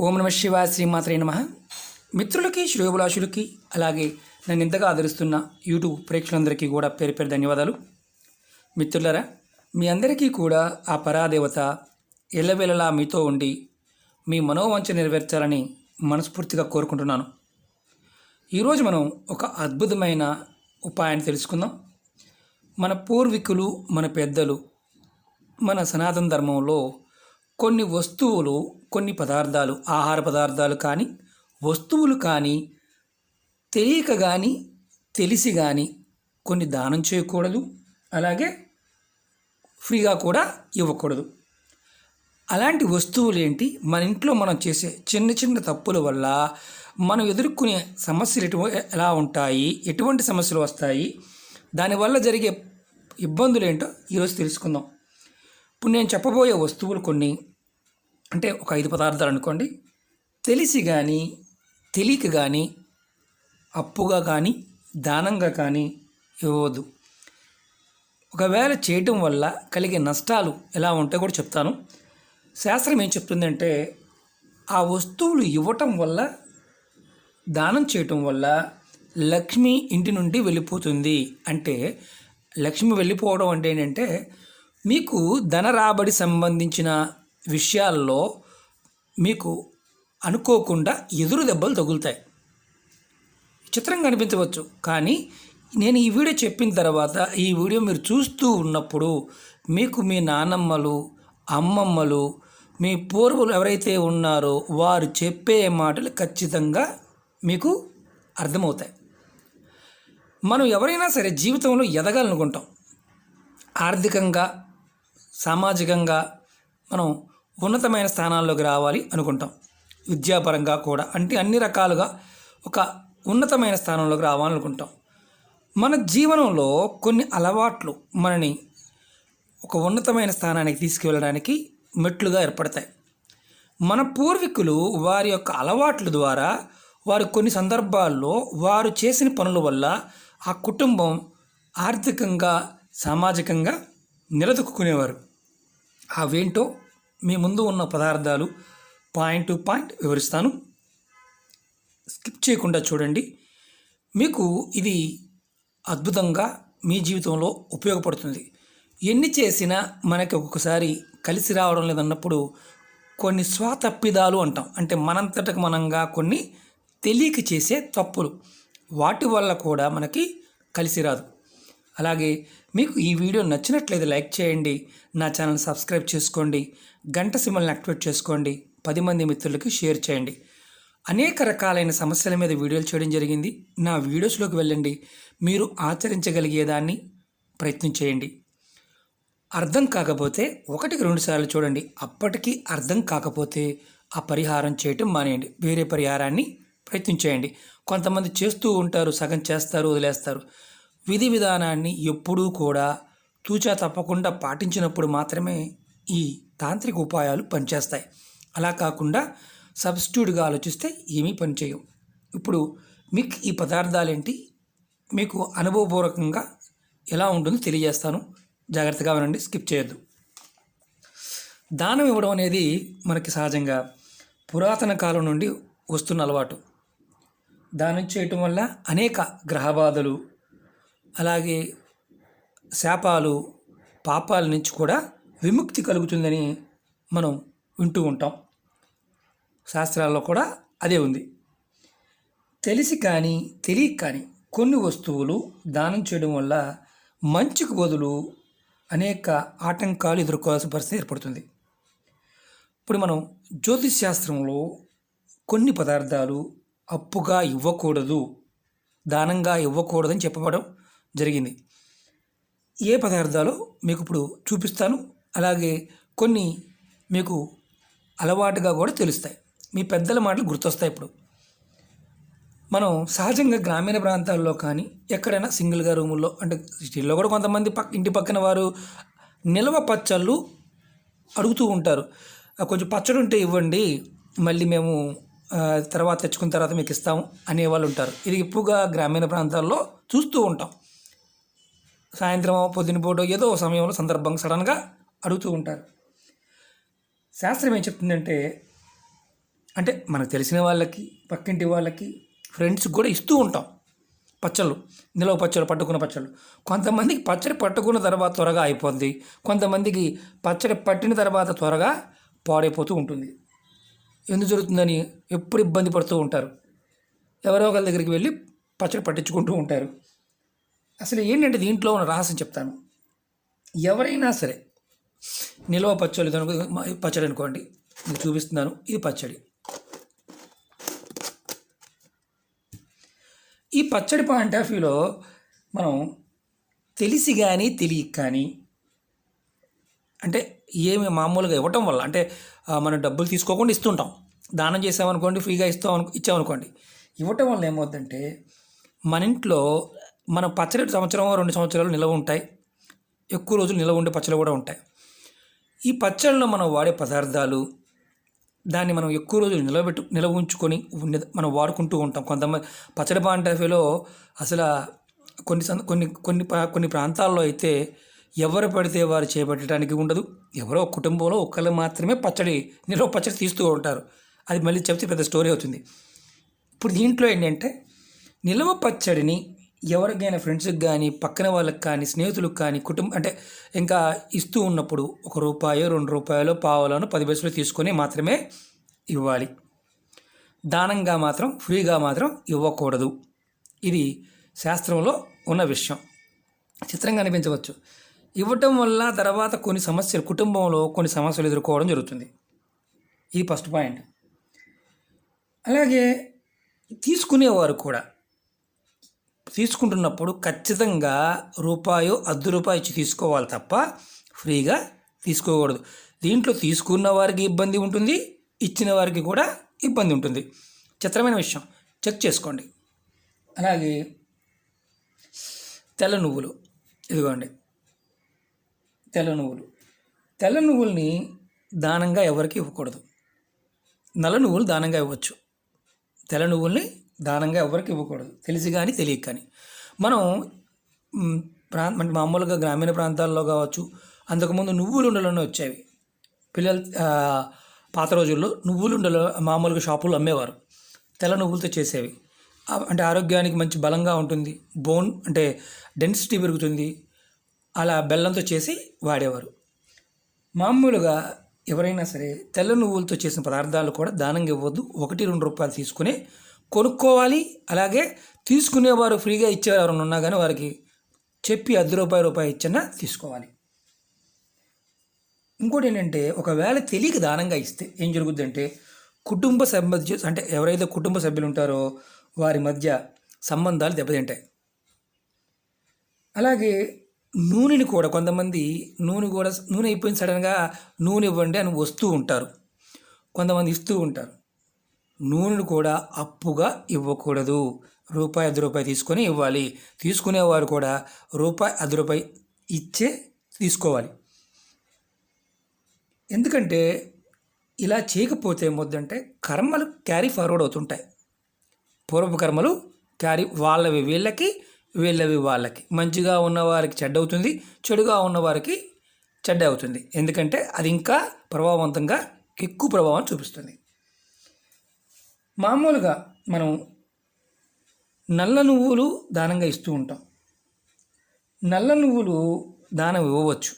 ఓం నమ శివాయ శ్రీమాత్రే నమః. మిత్రులకి శ్రేయోభిలాషులకి అలాగే నన్ను ఇంతగా ఆదరిస్తున్న యూట్యూబ్ ప్రేక్షకులందరికీ కూడా పేరు పేరు ధన్యవాదాలు. మిత్రులరా, మీ అందరికీ కూడా ఆ పరాదేవత ఎల్లవేళలా మీతో ఉండి మీ మనోవాంఛ నెరవేర్చాలని మనస్ఫూర్తిగా కోరుకుంటున్నాను. ఈరోజు మనం ఒక అద్భుతమైన ఉపాయాన్ని తెలుసుకుందాం. మన పూర్వీకులు, మన పెద్దలు, మన సనాతన ధర్మంలో కొన్ని వస్తువులు, కొన్ని పదార్థాలు, ఆహార పదార్థాలు కానీ వస్తువులు కానీ తెలియక కానీ తెలిసి కానీ కొన్ని దానం చేయకూడదు, అలాగే ఫ్రీగా కూడా ఇవ్వకూడదు. అలాంటి వస్తువులు ఏంటి? మన ఇంట్లో మనం చేసే చిన్న చిన్న తప్పుల వల్ల మనం ఎదుర్కొనే సమస్యలు ఎలా ఉంటాయి, ఎటువంటి సమస్యలు వస్తాయి, దానివల్ల జరిగే ఇబ్బందులు ఏంటో ఈరోజు తెలుసుకుందాం. ఇప్పుడు నేను చెప్పబోయే వస్తువులు కొన్ని, అంటే ఒక 5 పదార్థాలు అనుకోండి. తెలిసి కానీ తెలియక కానీ అప్పుగా కానీ దానంగా కానీ ఇవ్వవద్దు. ఒకవేళ చేయటం వల్ల కలిగే నష్టాలు ఎలా ఉంటాయో కూడా చెప్తాను. శాస్త్రం ఏం చెప్తుందంటే, ఆ వస్తువులు ఇవ్వటం వల్ల, దానం చేయటం వల్ల లక్ష్మి ఇంటి నుండి వెళ్ళిపోతుంది. అంటే లక్ష్మి వెళ్ళిపోవడం అంటే ఏంటంటే, మీకు ధన రాబడి సంబంధించిన విషయాల్లో మీకు అనుకోకుండా ఎదురు దెబ్బలు తగులుతాయి. చిత్రంగా అనిపించవచ్చు, కానీ నేను ఈ వీడియో చెప్పిన తర్వాత ఈ వీడియో మీరు చూస్తూ ఉన్నప్పుడు మీకు మీ నానమ్మలు, అమ్మమ్మలు, మీ పూర్వులు ఎవరైతే ఉన్నారో వారు చెప్పే మాటలు ఖచ్చితంగా మీకు అర్థమవుతాయి. మనం ఎవరైనా సరే జీవితంలో ఎదగాలనుకుంటాం. ఆర్థికంగా, సామాజికంగా మనం ఉన్నతమైన స్థానాల్లోకి రావాలి అనుకుంటాం. విద్యాపరంగా కూడా, అంటే అన్ని రకాలుగా ఒక ఉన్నతమైన స్థానంలోకి రావాలనుకుంటాం. మన జీవనంలో కొన్ని అలవాట్లు మనని ఒక ఉన్నతమైన స్థానానికి తీసుకువెళ్ళడానికి మెట్లుగా ఏర్పడతాయి. మన పూర్వీకులు వారి యొక్క అలవాట్ల ద్వారా, వారు కొన్ని సందర్భాల్లో వారు చేసిన పనుల వల్ల ఆ కుటుంబం ఆర్థికంగా, సామాజికంగా నిలదొక్కునేవారు. అవేంటో మీ ముందు ఉన్న పదార్థాలు పాయింట్ టు పాయింట్ వివరిస్తాను. స్కిప్ చేయకుండా చూడండి. మీకు ఇది అద్భుతంగా మీ జీవితంలో ఉపయోగపడుతుంది. ఎన్ని చేసినా మనకి ఒక్కొక్కసారి కలిసి రావడం లేదన్నప్పుడు కొన్ని స్వతప్పిదాలు అంటాం. అంటే మనంతటకు మనంగా కొన్ని తెలియక చేసే తప్పులు, వాటి వల్ల కూడా మనకి కలిసి రాదు. అలాగే మీకు ఈ వీడియో నచ్చినట్లయితే లైక్ చేయండి, నా ఛానల్ సబ్స్క్రైబ్ చేసుకోండి, గంట సింబల్ని యాక్టివేట్ చేసుకోండి, 10 మంది మిత్రులకి షేర్ చేయండి. అనేక రకాలైన సమస్యల మీద వీడియోలు చేయడం జరిగింది. నా వీడియోస్లోకి వెళ్ళండి, మీరు ఆచరించగలిగేదాన్ని ప్రయత్నం చేయండి. అర్థం కాకపోతే 1-2 సార్లు చూడండి. అప్పటికీ అర్థం కాకపోతే ఆ పరిహారం చేయటం మానేయండి, వేరే పరిహారాన్ని ప్రయత్నం చేయండి. కొంతమంది చేస్తూ ఉంటారు, సగం చేస్తారు, వదిలేస్తారు. విధి విధానాన్ని ఎప్పుడూ కూడా తూచా తప్పకుండా పాటించినప్పుడు మాత్రమే ఈ తాంత్రిక ఉపాయాలు పనిచేస్తాయి. అలా కాకుండా సబ్స్టిట్యూట్గా ఆలోచిస్తే ఏమీ పనిచేయవు. ఇప్పుడు మీకు ఈ పదార్థాలేంటి, మీకు అనుభవపూర్వకంగా ఎలా ఉంటుందో తెలియజేస్తాను. జాగ్రత్తగా వినండి, స్కిప్ చేయొద్దు. దానం ఇవ్వడం అనేది మనకి సహజంగా పురాతన కాలం నుండి వస్తున్న అలవాటు. దానం చేయటం వల్ల అనేక గ్రహబాధలు, అలాగే శాపాలు, పాపాల నుంచి కూడా విముక్తి కలుగుతుందని మనం వింటూ ఉంటాం. శాస్త్రాల్లో కూడా అదే ఉంది. తెలిసి కానీ తెలియక కానీ కొన్ని వస్తువులు దానం చేయడం వల్ల మంచికి బదులు అనేక ఆటంకాలు ఎదుర్కోవాల్సిన పరిస్థితి ఏర్పడుతుంది. ఇప్పుడు మనం జ్యోతిష్ శాస్త్రంలో కొన్ని పదార్థాలు అప్పుగా ఇవ్వకూడదు, దానంగా ఇవ్వకూడదని చెప్పబడడం జరిగింది. ఏ పదార్థాలు మీకు ఇప్పుడు చూపిస్తాను. అలాగే కొన్ని మీకు అలవాటుగా కూడా తెలుస్తాయి, మీ పెద్దల మాటలు గుర్తొస్తాయి. ఇప్పుడు మనం సహజంగా గ్రామీణ ప్రాంతాల్లో కానీ ఎక్కడైనా సింగిల్గా రూముల్లో, అంటే సిటీల్లో కూడా కొంతమంది ఇంటి పక్కన వారు నిల్వ పచ్చళ్ళు అడుగుతూ ఉంటారు. కొంచెం పచ్చడి ఉంటే ఇవ్వండి, మళ్ళీ మేము తర్వాత తెచ్చుకున్న తర్వాత మీకు ఇస్తాము అనేవాళ్ళు ఉంటారు. ఇది ఎక్కువగా గ్రామీణ ప్రాంతాల్లో చూస్తూ ఉంటాం. సాయంత్రం, పొద్దునపూట ఏదో సమయంలో సందర్భంగా సడన్గా అడుగుతూ ఉంటారు. శాస్త్రం ఏం చెప్తుందంటే, అంటే మనకు తెలిసిన వాళ్ళకి, పక్కింటి వాళ్ళకి, ఫ్రెండ్స్కి కూడా ఇస్తూ ఉంటాం పచ్చళ్ళు, నిలవ పచ్చళ్ళు, పట్టుకున్న పచ్చళ్ళు. కొంతమందికి పచ్చడి పట్టుకున్న తర్వాత త్వరగా అయిపోద్ది, కొంతమందికి పచ్చడి పట్టిన తర్వాత త్వరగా పాడైపోతూ ఉంటుంది. ఎందుకు జరుగుతుందని ఎప్పుడు ఇబ్బంది పడుతూ ఉంటారు. ఎవరో ఒకరి దగ్గరికి వెళ్ళి పచ్చడి పట్టించుకుంటూ ఉంటారు. అసలు ఏంటంటే దీంట్లో ఉన్న రహస్యం చెప్తాను. ఎవరైనా సరే నిల్వ పచ్చడి పచ్చడి అనుకోండి, మీకు చూపిస్తున్నాను. ఇది పచ్చడి. ఈ పచ్చడి పాయింట్ ఆఫ్ వ్యూలో మనం తెలిసి కానీ తెలియక కానీ, అంటే ఏమి మామూలుగా ఇవ్వటం వల్ల, అంటే మనం డబ్బులు తీసుకోకుండా ఇస్తుంటాం. దానం చేసామనుకోండి, ఫ్రీగా ఇచ్చామనుకోండి, ఇవ్వటం వల్ల ఏమవుతుందంటే మన ఇంట్లో మన పచ్చడి సంవత్సరం 2 సంవత్సరాలు నిల్వ ఉంటాయి. ఎక్కువ రోజులు నిల్వ ఉండే పచ్చళ్ళు కూడా ఉంటాయి. ఈ పచ్చళ్ళలో మనం వాడే పదార్థాలు, దాన్ని మనం ఎక్కువ రోజులు నిల్వ ఉంచుకొని మనం వాడుకుంటూ ఉంటాం. కొంతమంది పచ్చడి పాయింట్ ఆఫ్ వ్యూలో అసలు కొన్ని ప్రాంతాల్లో అయితే ఎవరు పడితే వారు చేపట్టడానికి ఉండదు. ఎవరో కుటుంబంలో ఒక్కళ్ళు మాత్రమే నిల్వ పచ్చడి తీస్తూ ఉంటారు. అది మళ్ళీ చెప్తే పెద్ద స్టోరీ అవుతుంది. ఇప్పుడు దీంట్లో ఏంటంటే నిల్వ పచ్చడిని ఎవరికైనా ఫ్రెండ్స్కి కానీ, పక్కన వాళ్ళకి కానీ, స్నేహితులకు కానీ, అంటే ఇంకా ఇస్తూ ఉన్నప్పుడు ₹1, ₹2, పావలాను 10 పైసలు తీసుకొని మాత్రమే ఇవ్వాలి. దానంగా మాత్రం, ఫ్రీగా మాత్రం ఇవ్వకూడదు. ఇది శాస్త్రంలో ఉన్న విషయం. చిత్రంగా అనిపించవచ్చు. ఇవ్వటం వల్ల తర్వాత కుటుంబంలో కొన్ని సమస్యలు ఎదుర్కోవడం జరుగుతుంది. ఇది ఫస్ట్ పాయింట్. అలాగే తీసుకునేవారు కూడా తీసుకుంటున్నప్పుడు ఖచ్చితంగా ₹1, ఇచ్చి తీసుకోవాలి తప్ప ఫ్రీగా తీసుకోకూడదు. దీంట్లో తీసుకున్న వారికి ఇబ్బంది ఉంటుంది, ఇచ్చిన వారికి కూడా ఇబ్బంది ఉంటుంది. చిత్రమైన విషయం, చెక్ చేసుకోండి. అలాగే తెల్ల నువ్వులు, ఇదిగోండి తెల్ల నువ్వుల్ని దానంగా ఎవరికి ఇవ్వకూడదు. నల్ల నువ్వులు దానంగా ఇవ్వచ్చు. తెల్ల నువ్వుల్ని దానంగా ఎవరికి ఇవ్వకూడదు, తెలిసి కానీ తెలియక కానీ. మనం మామూలుగా గ్రామీణ ప్రాంతాల్లో కావచ్చు, అంతకుముందు నువ్వులుండలోనే వచ్చేవి. పిల్లలు పాత రోజుల్లో నువ్వులుండలు మామూలుగా షాపుల్లో అమ్మేవారు. తెల్ల నువ్వులతో చేసేవి. అంటే ఆరోగ్యానికి మంచి బలంగా ఉంటుంది, బోన్ అంటే డెన్సిటీ పెరుగుతుంది. అలా బెల్లంతో చేసి వాడేవారు. మామూలుగా ఎవరైనా సరే తెల్ల నువ్వులతో చేసిన పదార్థాలు కూడా దానంగా ఇవ్వద్దు. ₹1-2 తీసుకుని కొనుక్కోవాలి. అలాగే తీసుకునేవారు ఫ్రీగా ఇచ్చేవారు ఎవరైనా ఉన్నా కానీ వారికి చెప్పి ₹10 ఇచ్చినా తీసుకోవాలి. ఇంకోటి ఏంటంటే, ఒకవేళ తెలియక దానంగా ఇస్తే ఏం జరుగుద్దంటే అంటే ఎవరైతే కుటుంబ సభ్యులు ఉంటారో వారి మధ్య సంబంధాలు దెబ్బతింటాయి. అలాగే నూనెని కూడా కొంతమంది నూనె అయిపోయింది సడన్గా నూనె ఇవ్వండి అని వస్తూ ఉంటారు, కొంతమంది ఇస్తూ ఉంటారు. నూనెను కూడా అప్పుగా ఇవ్వకూడదు. ₹1-10 తీసుకొని ఇవ్వాలి. తీసుకునేవారు కూడా ₹1-10 ఇచ్చే తీసుకోవాలి. ఎందుకంటే ఇలా చేయకపోతే ఏమవుతుందంటే కర్మలు క్యారీ ఫార్వర్డ్ అవుతుంటాయి. పూర్వపు కర్మలు వాళ్ళవి వీళ్ళకి, వీళ్ళవి వాళ్ళకి. మంచిగా ఉన్నవారికి చెడ్డ అవుతుంది, చెడుగా ఉన్నవారికి చెడ్డ అవుతుంది. ఎందుకంటే అది ఇంకా ప్రభావవంతంగా ఎక్కువ ప్రభావం చూపిస్తుంది. మామూలుగా మనం నల్ల నువ్వులు దానంగా ఇస్తూ ఉంటాం. నల్ల నువ్వులు దానం ఇవ్వవచ్చు.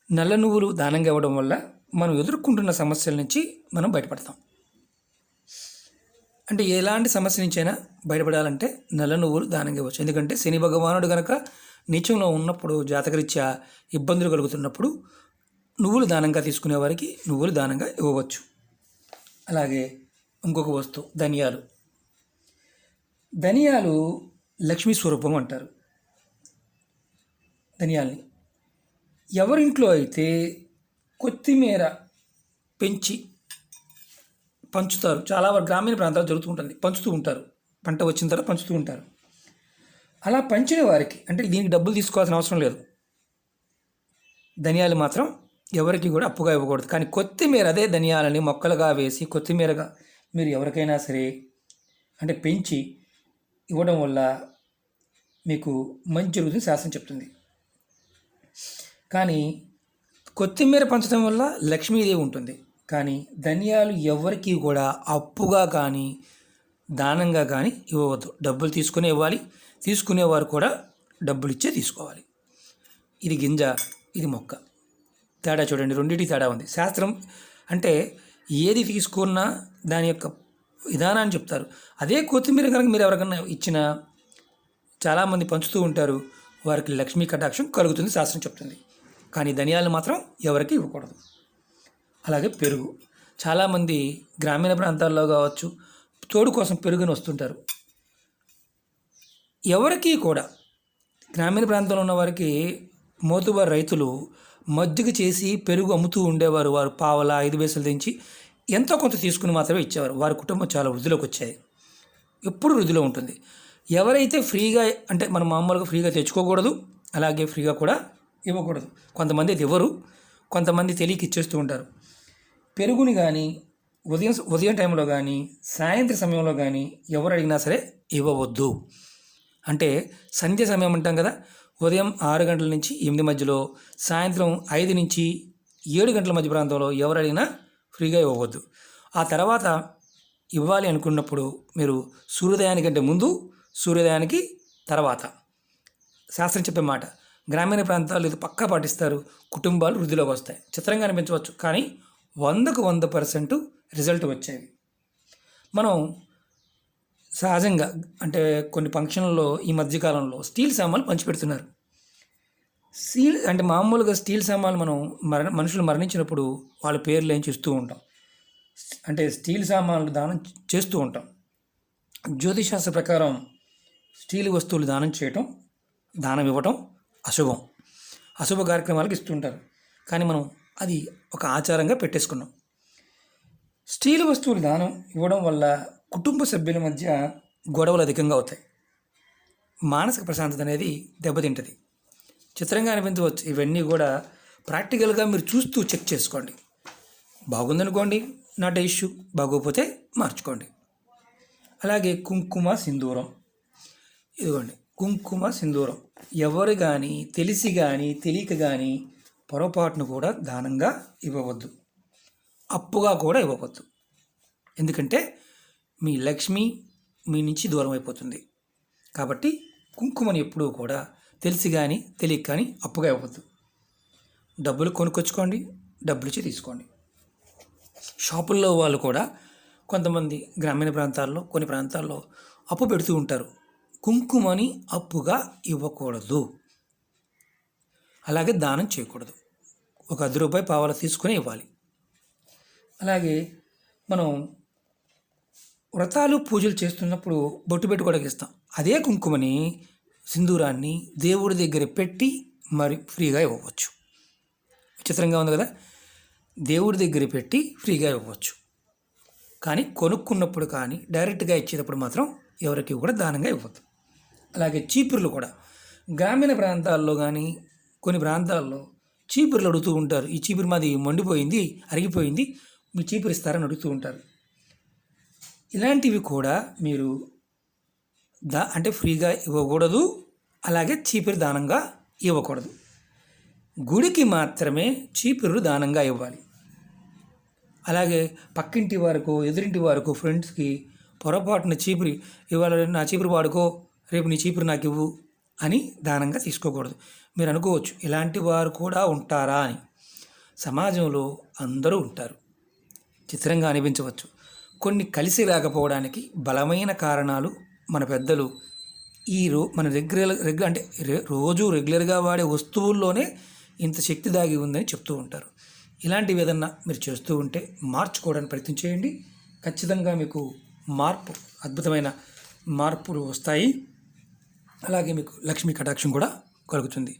నల్ల నువ్వులు దానంగా ఇవ్వడం వల్ల మనం ఎదుర్కొంటున్న సమస్యల నుంచి మనం బయటపడతాం. అంటే ఎలాంటి సమస్య నుంచైనా బయటపడాలంటే నల్ల నువ్వులు దానంగా ఇవ్వచ్చు. ఎందుకంటే శని భగవానుడు కనుక నీచంలో ఉన్నప్పుడు, జాతకరీత్యా ఇబ్బందులు కలుగుతున్నప్పుడు నువ్వులు దానంగా తీసుకునే వారికి నువ్వులు దానంగా ఇవ్వవచ్చు. అలాగే ఇంకొక వస్తువు ధనియాలు లక్ష్మీ స్వరూపం అంటారు. ధనియాల్ని ఎవరింట్లో అయితే కొత్తిమీర పెంచి పంచుతారు, చాలా వరకు గ్రామీణ ప్రాంతాలు జరుగుతుంటుంది, పంచుతూ ఉంటారు. పంట వచ్చిన తర్వాత పంచుతూ ఉంటారు. అలా పంచిన వారికి, అంటే దీనికి డబ్బులు తీసుకోవాల్సిన అవసరం లేదు. ధనియాలు మాత్రం ఎవరికి కూడా అప్పుగా ఇవ్వకూడదు. కానీ కొత్తిమీర, అదే ధనియాలని మొక్కలుగా వేసి కొత్తిమీరగా మీరు ఎవరికైనా సరే అంటే పెంచి ఇవ్వడం వల్ల మీకు మంచి జరుగుతుంది శాస్త్రం చెప్తుంది. కానీ కొత్తిమీర పంచడం వల్ల లక్ష్మీదేవి ఉంటుంది. కానీ ధనియాలు ఎవరికి కూడా అప్పుగా కానీ దానంగా కానీ ఇవ్వవద్దు. డబ్బులు తీసుకునే ఇవ్వాలి, తీసుకునేవారు కూడా డబ్బులు ఇచ్చే తీసుకోవాలి. ఇది గింజ, ఇది మొక్క. తేడా చూడండి, రెండింటికి తేడా ఉంది. శాస్త్రం అంటే ఏది తీసుకున్నా దాని యొక్క విధానాన్ని చెప్తారు. అదే కొత్తిమీర కనుక మీరు ఎవరికైనా ఇచ్చినా చాలామంది పంచుతూ ఉంటారు, వారికి లక్ష్మీ కటాక్షం కలుగుతుంది శాస్త్రం చెప్తుంది. కానీ ధనియాలు మాత్రం ఎవరికి ఇవ్వకూడదు. అలాగే పెరుగు, చాలామంది గ్రామీణ ప్రాంతాల్లో కావచ్చు తోడు కోసం పెరుగుని వస్తుంటారు. ఎవరికి కూడా గ్రామీణ ప్రాంతంలో ఉన్న వారికి మోతుబారు రైతులు మజ్జిగ చేసి పెరుగు అమ్ముతూ ఉండేవారు. వారు పావల 5 పైసలు తెంచి ఎంతో కొంత తీసుకుని మాత్రమే ఇచ్చేవారు. వారి కుటుంబం చాలా వృద్ధిలోకి వచ్చాయి, ఎప్పుడు వృద్ధిలో ఉంటుంది. ఎవరైతే ఫ్రీగా అంటే మనం మామూలుగా ఫ్రీగా తెచ్చుకోకూడదు, అలాగే ఫ్రీగా కూడా ఇవ్వకూడదు. కొంతమంది అయితే ఇవ్వరు, కొంతమంది తెలియక ఇచ్చేస్తూ ఉంటారు. పెరుగుని కానీ ఉదయం టైంలో కానీ సాయంత్రం సమయంలో కానీ ఎవరు అడిగినా సరే ఇవ్వవద్దు. అంటే సంధ్య సమయం అంటాం కదా, ఉదయం 6 గంటల నుంచి 8 మధ్యలో, సాయంత్రం 5 నుంచి 7 గంటల మధ్య ప్రాంతంలో ఎవరు అడిగినా ఫ్రీగా ఇవ్వవద్దు. ఆ తర్వాత ఇవ్వాలి అనుకున్నప్పుడు మీరు సూర్యోదయానికంటే ముందు, సూర్యోదయానికి తర్వాత. శాస్త్రం చెప్పే మాట గ్రామీణ ప్రాంతాల్లో ఇది పక్కా పాటిస్తారు, కుటుంబాలు వృద్ధిలోకి వస్తాయి. చిత్రంగా అనిపించవచ్చు, కానీ 100కు 100% రిజల్ట్ వచ్చేవి. మనం సహజంగా అంటే కొన్ని ఫంక్షన్లలో ఈ మధ్యకాలంలో స్టీల్ సామాన్లు పంచిపెడుతున్నారు. స్టీల్ అంటే మామూలుగా స్టీల్ సామాన్లు మనం మనుషులు మరణించినప్పుడు వాళ్ళ పేర్లు ఏం చేస్తూ ఉంటాం, అంటే స్టీల్ సామాన్లు దానం చేస్తూ ఉంటాం. జ్యోతిషాస్త్ర ప్రకారం స్టీల్ వస్తువులు దానం ఇవ్వటం అశుభం, అశుభ కార్యక్రమాలకు ఇస్తుంటారు. కానీ మనం అది ఒక ఆచారంగా పెట్టేసుకున్నాం. స్టీల్ వస్తువులు దానం ఇవ్వడం వల్ల కుటుంబ సభ్యుల మధ్య గొడవలు అధికంగా అవుతాయి, మానసిక ప్రశాంతత అనేది దెబ్బతింటుంది. చిత్రంగా అనిపించవచ్చు. ఇవన్నీ కూడా ప్రాక్టికల్గా మీరు చూస్తూ చెక్ చేసుకోండి. బాగుందనుకోండి, నాట్ ఇష్యూ, బాగోకపోతే మార్చుకోండి. అలాగే కుంకుమ సింధూరం, ఇదిగోండి కుంకుమ సింధూరం. ఎవరు కానీ తెలిసి కానీ తెలియక కానీ పొరపాటును కూడా దానంగా ఇవ్వవద్దు, అప్పుగా కూడా ఇవ్వవద్దు. ఎందుకంటే మీ లక్ష్మి మీ నుంచి దూరం అయిపోతుంది. కాబట్టి కుంకుమని ఎప్పుడూ కూడా తెలిసి కానీ తెలియక కానీ అప్పుగా ఇవ్వద్దు. డబ్బులు కొనుక్కొచ్చుకోండి, డబ్బులు ఇచ్చి తీసుకోండి. షాపుల్లో వాళ్ళు కూడా కొంతమంది గ్రామీణ ప్రాంతాల్లో కొన్ని ప్రాంతాల్లో అప్పు పెడుతూ ఉంటారు. కుంకుమని అప్పుగా ఇవ్వకూడదు, అలాగే దానం చేయకూడదు. ఒక 10 రూపాయలు పావలా తీసుకుని ఇవ్వాలి. అలాగే మనం వ్రతాలు పూజలు చేస్తున్నప్పుడు బొట్టు పెట్టుకోవడానికి ఇస్తాం. అదే కుంకుమని సింధూరాన్ని దేవుడి దగ్గర పెట్టి మరి ఫ్రీగా ఇవ్వవచ్చు. విచిత్రంగా ఉంది కదా, దేవుడి దగ్గర పెట్టి ఫ్రీగా ఇవ్వవచ్చు. కానీ కొనుక్కున్నప్పుడు కానీ డైరెక్ట్గా ఇచ్చేటప్పుడు మాత్రం ఎవరికి కూడా దానంగా ఇవ్వద్దు. అలాగే చీపుర్లు కూడా గ్రామీణ ప్రాంతాల్లో కానీ కొన్ని ప్రాంతాల్లో చీపుర్లు అడుగుతూ ఉంటారు. ఈ చీపురు మాది మండిపోయింది, అరిగిపోయింది, మీ చీపురు ఇస్తారని అడుగుతూ ఉంటారు. ఇలాంటివి కూడా మీరు అంటే ఫ్రీగా ఇవ్వకూడదు, అలాగే చీపురు దానంగా ఇవ్వకూడదు. గుడికి మాత్రమే చీపురు దానంగా ఇవ్వాలి. అలాగే పక్కింటి వారికో ఎదురింటి వారికో ఫ్రెండ్స్కి పొరపాటున చీపురు ఇవాళ నా చీపురు వాడుకో, రేపు నీ చీపురు నాకు ఇవ్వు అని దానంగా తీసుకోకూడదు. మీరు అనుకోవచ్చు ఇలాంటి వారు కూడా ఉంటారా అని. సమాజంలో అందరూ ఉంటారు. చిత్రంగా అనిపించవచ్చు. కొన్ని కలిసి రాకపోవడానికి బలమైన కారణాలు మన పెద్దలు మన రోజు రెగ్యులర్గా వాడే వస్తువుల్లోనే ఇంత శక్తి దాగి ఉందని చెప్తూ ఉంటారు. ఇలాంటివి ఏదన్నా మీరు చేస్తూ ఉంటే మార్చుకోవడానికి ప్రయత్నం చేయండి. ఖచ్చితంగా మీకు అద్భుతమైన మార్పులు వస్తాయి. అలాగే మీకు లక్ష్మీ కటాక్షం కూడా కలుగుతుంది.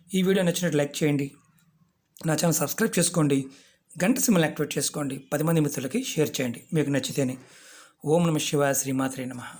ఈ వీడియో నచ్చినట్టు లైక్ చేయండి, నా ఛానల్ సబ్స్క్రైబ్ చేసుకోండి, గంట సింబల్ యాక్టివేట్ చేసుకోండి, 10 మంది మిత్రులకి షేర్ చేయండి మీకు నచ్చితేనే. ఓం నమః శివాయ, శ్రీమాత్రే నమః.